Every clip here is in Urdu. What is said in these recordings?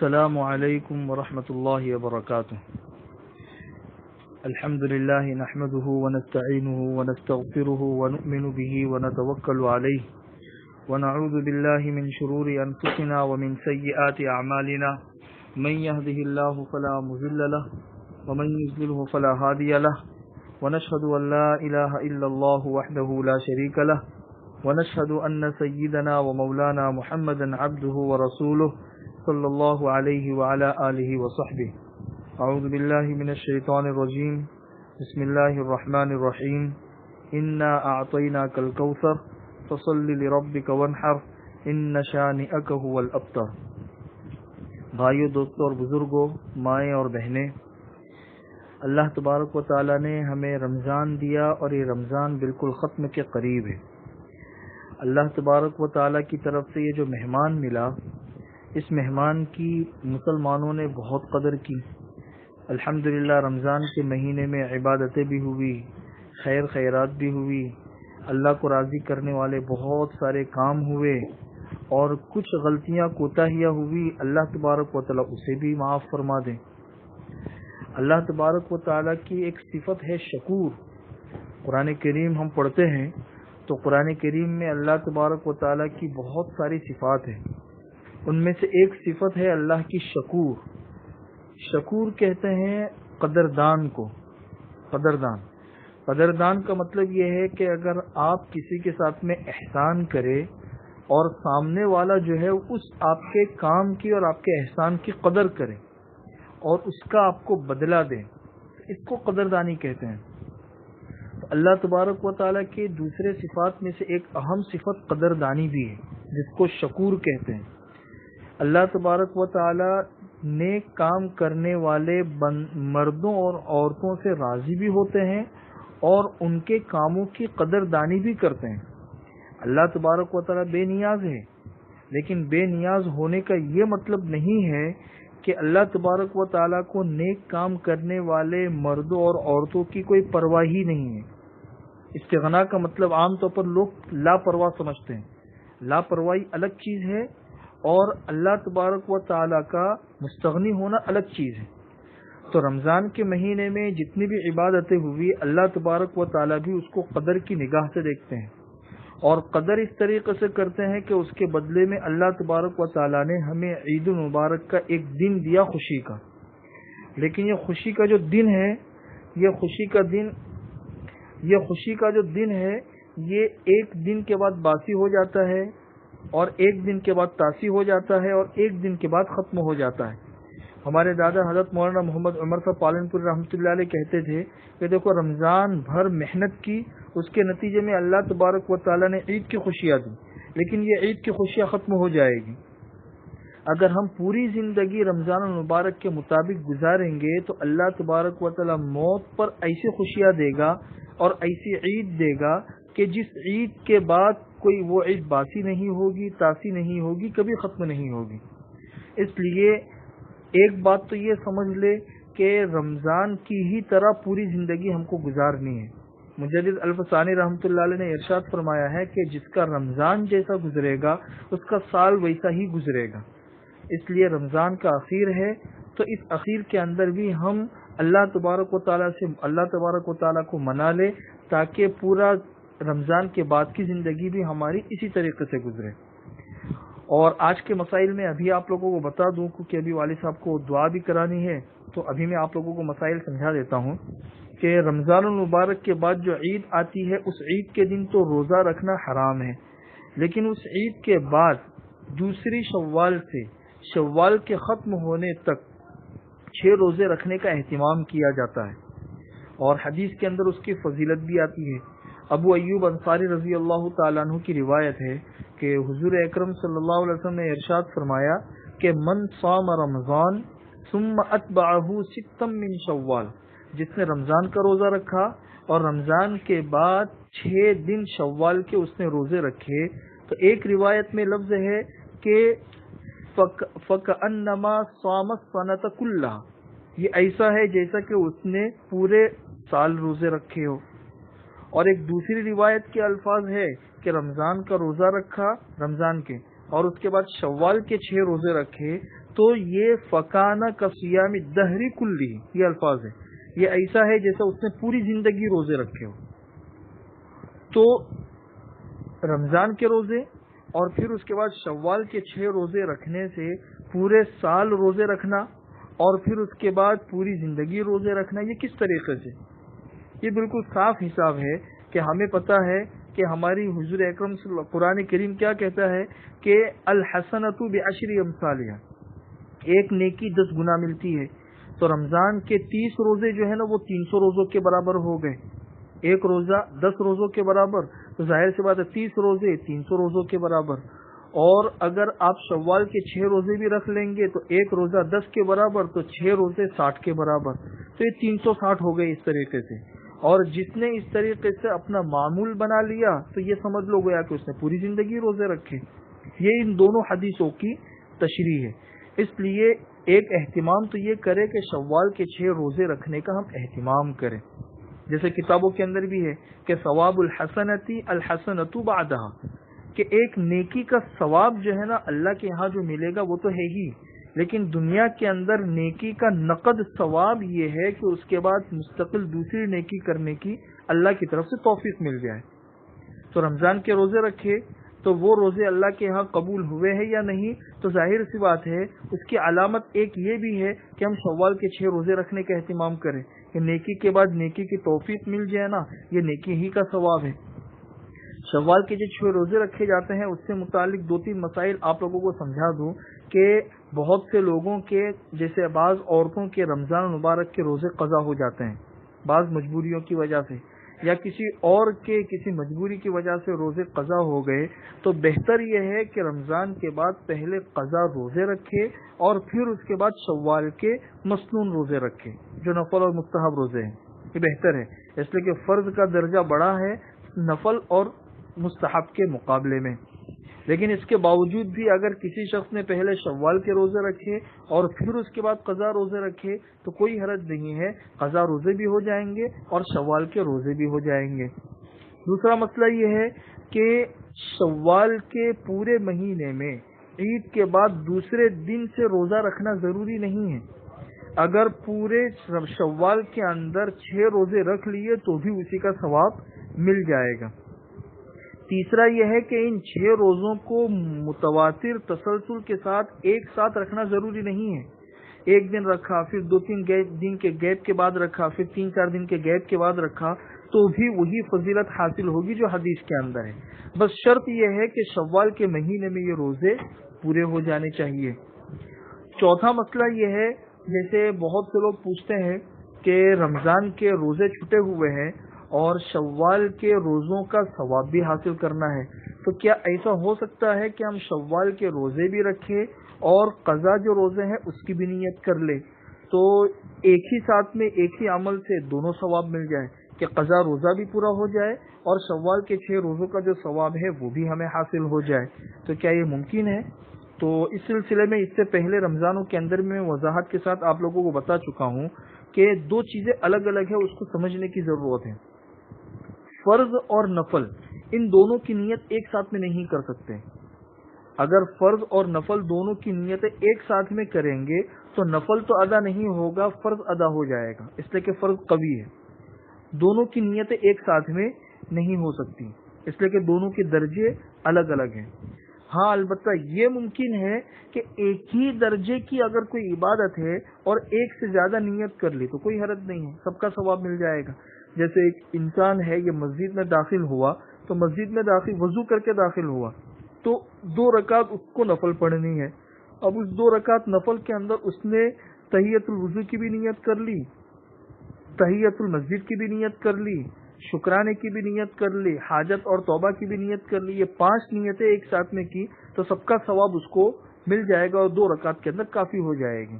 السلام علیکم ورحمۃ اللہ وبرکاتہ۔ الحمد للہ نحمده ونستعینه ونستغفره ونؤمن به ونتوکل علیہ ونعوذ باللہ من شرور انفسنا ومن سیئات اعمالنا من يهده الله فلا مضل له ومن يضلل فلا هادي له ونشهد ان لا اله الا الله وحده لا شريك له ونشهد ان سيدنا ومولانا محمدا عبده ورسوله صلی اللہ علیہ وعلی آلہ وصحبہ۔ اعوذ باللہ من الشیطان الرجیم، بسم اللہ الرحمن الرحیم۔ انا اعطیناک الکوثر فصل لربک وانحر ان شانئک هو الابتر۔ بھائیو، دوستو اور بزرگوں، مائیں اور بہنیں، اللہ تبارک و تعالی نے ہمیں رمضان دیا اور یہ رمضان بالکل ختم کے قریب ہے۔ اللہ تبارک و تعالی کی طرف سے یہ جو مہمان ملا، اس مہمان کی مسلمانوں نے بہت قدر کی۔ الحمدللہ رمضان کے مہینے میں عبادتیں بھی ہوئی، خیر خیرات بھی ہوئی، اللہ کو راضی کرنے والے بہت سارے کام ہوئے، اور کچھ غلطیاں کوتاہیاں ہوئی، اللہ تبارک و تعالیٰ اسے بھی معاف فرما دیں۔ اللہ تبارک و تعالیٰ کی ایک صفت ہے شکور۔ قرآن کریم ہم پڑھتے ہیں تو قرآن کریم میں اللہ تبارک و تعالیٰ کی بہت ساری صفات ہیں، ان میں سے ایک صفت ہے اللہ کی شکور۔ شکور کہتے ہیں قدردان کو۔ قدردان کا مطلب یہ ہے کہ اگر آپ کسی کے ساتھ میں احسان کرے اور سامنے والا جو ہے اس آپ کے کام کی اور آپ کے احسان کی قدر کرے اور اس کا آپ کو بدلہ دے، اس کو قدردانی کہتے ہیں۔ تو اللہ تبارک و تعالیٰ کے دوسرے صفات میں سے ایک اہم صفت قدردانی بھی ہے، جس کو شکور کہتے ہیں۔ اللہ تبارک و تعالی نیک کام کرنے والے مردوں اور عورتوں سے راضی بھی ہوتے ہیں اور ان کے کاموں کی قدردانی بھی کرتے ہیں۔ اللہ تبارک و تعالی بے نیاز ہے، لیکن بے نیاز ہونے کا یہ مطلب نہیں ہے کہ اللہ تبارک و تعالی کو نیک کام کرنے والے مردوں اور عورتوں کی کوئی پرواہ ہی نہیں ہے۔ استغنا کا مطلب عام طور پر لوگ لاپرواہ سمجھتے ہیں۔ لاپرواہی الگ چیز ہے اور اللہ تبارک و تعالی کا مستغنی ہونا الگ چیز ہے۔ تو رمضان کے مہینے میں جتنی بھی عبادتیں ہوئی، اللہ تبارک و تعالی بھی اس کو قدر کی نگاہ سے دیکھتے ہیں، اور قدر اس طریقے سے کرتے ہیں کہ اس کے بدلے میں اللہ تبارک و تعالی نے ہمیں عید المبارک کا ایک دن دیا، خوشی کا۔ لیکن یہ خوشی کا جو دن ہے، یہ خوشی کا جو دن ہے، یہ ایک دن کے بعد باسی ہو جاتا ہے، اور ایک دن کے بعد تاسی ہو جاتا ہے، اور ایک دن کے بعد ختم ہو جاتا ہے۔ ہمارے دادا حضرت مولانا محمد عمر صاحب پالن پور رحمۃ اللہ علیہ کہتے تھے کہ دیکھو، رمضان بھر محنت کی، اس کے نتیجے میں اللہ تبارک و تعالیٰ نے عید کی خوشیاں دی، لیکن یہ عید کی خوشیاں ختم ہو جائے گی۔ اگر ہم پوری زندگی رمضان المبارک کے مطابق گزاریں گے تو اللہ تبارک و تعالیٰ موت پر ایسی خوشیاں دے گا اور ایسی عید دے گا کہ جس عید کے بعد کوئی وہ عید باسی نہیں ہوگی، تاسی نہیں ہوگی، کبھی ختم نہیں ہوگی۔ اس لیے ایک بات تو یہ سمجھ لے کہ رمضان کی ہی طرح پوری زندگی ہم کو گزارنی ہے۔ مجدد الفسانی رحمۃ اللہ علیہ نے ارشاد فرمایا ہے کہ جس کا رمضان جیسا گزرے گا اس کا سال ویسا ہی گزرے گا۔ اس لیے رمضان کا اخیر ہے، تو اس اخیر کے اندر بھی ہم اللہ تبارک و تعالیٰ کو منا لے، تاکہ پورا رمضان کے بعد کی زندگی بھی ہماری اسی طریقے سے گزرے۔ اور آج کے مسائل میں ابھی آپ لوگوں کو بتا دوں، کیونکہ ابھی والد صاحب کو دعا بھی کرانی ہے، تو ابھی میں آپ لوگوں کو مسائل سمجھا دیتا ہوں کہ رمضان المبارک کے بعد جو عید آتی ہے، اس عید کے دن تو روزہ رکھنا حرام ہے، لیکن اس عید کے بعد دوسری شوال کے ختم ہونے تک 6 روزے رکھنے کا اہتمام کیا جاتا ہے، اور حدیث کے اندر اس کی فضیلت بھی آتی ہے۔ ابو ایوب انصاری رضی اللہ تعالیٰ عنہ کی روایت ہے کہ حضور اکرم صلی اللہ علیہ وسلم نے ارشاد فرمایا کہ من صام رمضان ثم اتبعہ ستا من شوال، جس نے رمضان کا روزہ رکھا اور رمضان کے بعد 6 دن شوال کے اس نے روزے رکھے، تو ایک روایت میں لفظ ہے کہ فَكَأَنَّمَا صَامَ السَّنَةَ كُلَّهَا، یہ ایسا ہے جیسا کہ اس نے پورے سال روزے رکھے ہو۔ اور ایک دوسری روایت کے الفاظ ہے کہ رمضان کا روزہ رکھا رمضان کے، اور اس کے بعد شوال کے 6 روزے رکھے، تو یہ فکانہ کا صیام الدہر کلی، یہ الفاظ ہے، یہ ایسا ہے جیسا اس نے پوری زندگی روزے رکھے ہو. تو رمضان کے روزے اور پھر اس کے بعد شوال کے 6 روزے رکھنے سے پورے سال روزے رکھنا اور پھر اس کے بعد پوری زندگی روزے رکھنا، یہ کس طریقے سے؟ یہ بالکل صاف حساب ہے کہ ہمیں پتہ ہے کہ ہماری حضور اکرم صلی اللہ قرآن کریم کیا کہتا ہے کہ الحسنۃ بعشر امثالها، ایک نیکی 10 گنا ملتی ہے. تو رمضان کے 30 روزے جو ہے نا وہ 300 روزوں کے برابر ہو گئے. ایک روزہ 10 روزوں کے برابر، تو ظاہر سی بات ہے 30 روزے 300 روزوں کے برابر. اور اگر آپ شوال کے 6 روزے بھی رکھ لیں گے تو ایک روزہ 10 کے برابر، تو 6 روزے 60 کے برابر، تو یہ 360 ہو گئے اس طریقے سے. اور جس نے اس طریقے سے اپنا معمول بنا لیا تو یہ سمجھ لو گیا کہ اس نے پوری زندگی روزے رکھے. یہ ان دونوں حدیثوں کی تشریح ہے. اس لیے ایک اہتمام تو یہ کرے کہ شوال کے 6 روزے رکھنے کا ہم اہتمام کریں. جیسے کتابوں کے اندر بھی ہے کہ ثواب الحسنتی الحسنۃ بعدها، کہ ایک نیکی کا ثواب جو ہے نا اللہ کے یہاں جو ملے گا وہ تو ہے ہی، لیکن دنیا کے اندر نیکی کا نقد ثواب یہ ہے کہ اس کے بعد مستقل دوسری نیکی کرنے کی اللہ کی طرف سے توفیق مل جائے. تو رمضان کے روزے رکھے تو وہ روزے اللہ کے ہاں قبول ہوئے ہیں یا نہیں، تو ظاہر سی بات ہے اس کی علامت ایک یہ بھی ہے کہ ہم شوال کے 6 روزے رکھنے کا اہتمام کریں کہ نیکی کے بعد نیکی کی توفیق مل جائے نا، یہ نیکی ہی کا ثواب ہے. شوال کے جو 6 روزے رکھے جاتے ہیں اس سے متعلق 2-3 مسائل آپ لوگوں کو سمجھا دوں کہ بہت سے لوگوں کے، جیسے بعض عورتوں کے رمضان مبارک کے روزے قضا ہو جاتے ہیں بعض مجبوریوں کی وجہ سے، یا کسی اور کے کسی مجبوری کی وجہ سے روزے قضا ہو گئے، تو بہتر یہ ہے کہ رمضان کے بعد پہلے قضا روزے رکھے اور پھر اس کے بعد شوال کے مسنون روزے رکھے جو نفل اور مستحب روزے ہیں. یہ بہتر ہے اس لیے کہ فرض کا درجہ بڑا ہے نفل اور مستحب کے مقابلے میں. لیکن اس کے باوجود بھی اگر کسی شخص نے پہلے شوال کے روزے رکھے اور پھر اس کے بعد قضا روزے رکھے تو کوئی حرج نہیں ہے، قضا روزے بھی ہو جائیں گے اور شوال کے روزے بھی ہو جائیں گے. دوسرا مسئلہ یہ ہے کہ شوال کے پورے مہینے میں عید کے بعد دوسرے دن سے روزہ رکھنا ضروری نہیں ہے. اگر پورے شوال کے اندر 6 روزے رکھ لیے تو بھی اسی کا ثواب مل جائے گا. تیسرا یہ ہے کہ ان 6 روزوں کو متواتر تسلسل کے ساتھ ایک ساتھ رکھنا ضروری نہیں ہے. ایک دن رکھا، پھر 2-3 دن کے گیپ کے بعد رکھا، پھر 3-4 دن کے گیپ کے بعد رکھا تو بھی وہی فضیلت حاصل ہوگی جو حدیث کے اندر ہے. بس شرط یہ ہے کہ شوال کے مہینے میں یہ روزے پورے ہو جانے چاہیے. چوتھا مسئلہ یہ ہے، جیسے بہت سے لوگ پوچھتے ہیں کہ رمضان کے روزے چھٹے ہوئے ہیں اور شوال کے روزوں کا ثواب بھی حاصل کرنا ہے، تو کیا ایسا ہو سکتا ہے کہ ہم شوال کے روزے بھی رکھیں اور قضا جو روزے ہیں اس کی بھی نیت کر لیں، تو ایک ہی ساتھ میں ایک ہی عمل سے دونوں ثواب مل جائے کہ قضا روزہ بھی پورا ہو جائے اور شوال کے 6 روزوں کا جو ثواب ہے وہ بھی ہمیں حاصل ہو جائے؟ تو کیا یہ ممکن ہے؟ تو اس سلسلے میں اس سے پہلے رمضانوں کے اندر میں وضاحت کے ساتھ آپ لوگوں کو بتا چکا ہوں کہ 2 چیزیں الگ الگ ہیں، اس کو سمجھنے کی ضرورت ہے. فرض اور نفل، ان دونوں کی نیت ایک ساتھ میں نہیں کر سکتے. اگر فرض اور نفل دونوں کی نیتیں ایک ساتھ میں کریں گے تو نفل تو ادا نہیں ہوگا، فرض ادا ہو جائے گا، اس لیے کہ فرض قوی ہے. دونوں کی نیتیں ایک ساتھ میں نہیں ہو سکتی اس لیے کہ دونوں کے درجے الگ الگ ہیں. ہاں البتہ یہ ممکن ہے کہ ایک ہی درجے کی اگر کوئی عبادت ہے اور ایک سے زیادہ نیت کر لی تو کوئی حرج نہیں ہے، سب کا ثواب مل جائے گا. جیسے ایک انسان ہے، یہ مسجد میں داخل ہوا تو مسجد میں داخل وضو کر کے داخل ہوا تو 2 رکعت اس کو نفل پڑھنی ہے. اب اس 2 رکعت نفل کے اندر اس نے تحیت الوضو کی بھی نیت کر لی، تحیت المسجد کی بھی نیت کر لی، شکرانے کی بھی نیت کر لی، حاجت اور توبہ کی بھی نیت کر لی. یہ 5 نیتیں ایک ساتھ میں کی تو سب کا ثواب اس کو مل جائے گا اور 2 رکعت کے اندر کافی ہو جائے گی.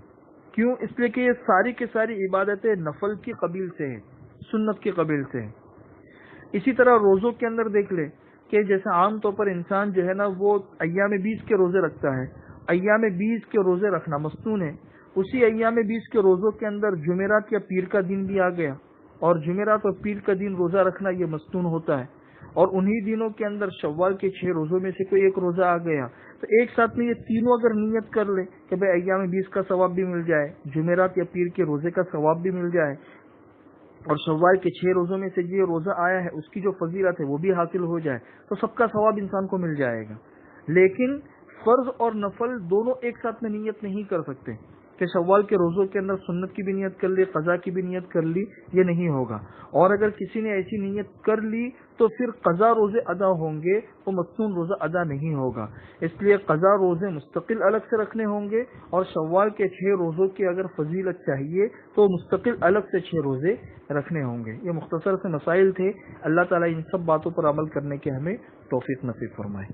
کیوں؟ اس لیے کہ یہ ساری کی ساری عبادتیں نفل کی قبیل سے ہیں، سنت کے قبیل سے ہیں. اسی طرح روزوں کے اندر دیکھ لے کہ جیسے عام طور پر انسان جو ہے نا وہ ایام 20 کے روزے رکھتا ہے. ایام 20 کے روزے رکھنا مستون ہے. اسی ایام 20 کے روزوں کے اندر جمعرات یا پیر کا دن بھی آ گیا اور جمعرات اور پیر کا دن روزہ رکھنا یہ مستون ہوتا ہے. اور انہی دنوں کے اندر شوال کے 6 روزوں میں سے کوئی ایک روزہ آ گیا تو ایک ساتھ میں یہ تینوں اگر نیت کر لے کہ بھائی ایام 20 کا ثواب بھی مل جائے، جمعرات یا پیر کے روزے کا ثواب بھی مل جائے، اور شوال کے 6 روزوں میں سے یہ روزہ آیا ہے اس کی جو فضیلت ہے وہ بھی حاصل ہو جائے تو سب کا ثواب انسان کو مل جائے گا۔ لیکن فرض اور نفل دونوں ایک ساتھ میں نیت نہیں کر سکتے کہ شوال کے روزوں کے اندر سنت کی بھی نیت کر لی، قضا کی بھی نیت کر لی، یہ نہیں ہوگا۔ اور اگر کسی نے ایسی نیت کر لی تو پھر قضا روزے ادا ہوں گے، تو مصنون روزہ ادا نہیں ہوگا۔ اس لیے قضا روزے مستقل الگ سے رکھنے ہوں گے، اور شوال کے 6 روزوں کی اگر فضیلت چاہیے تو مستقل الگ سے 6 روزے رکھنے ہوں گے۔ یہ مختصر سے مسائل تھے۔ اللہ تعالیٰ ان سب باتوں پر عمل کرنے کے ہمیں توفیق نصیب فرمائے۔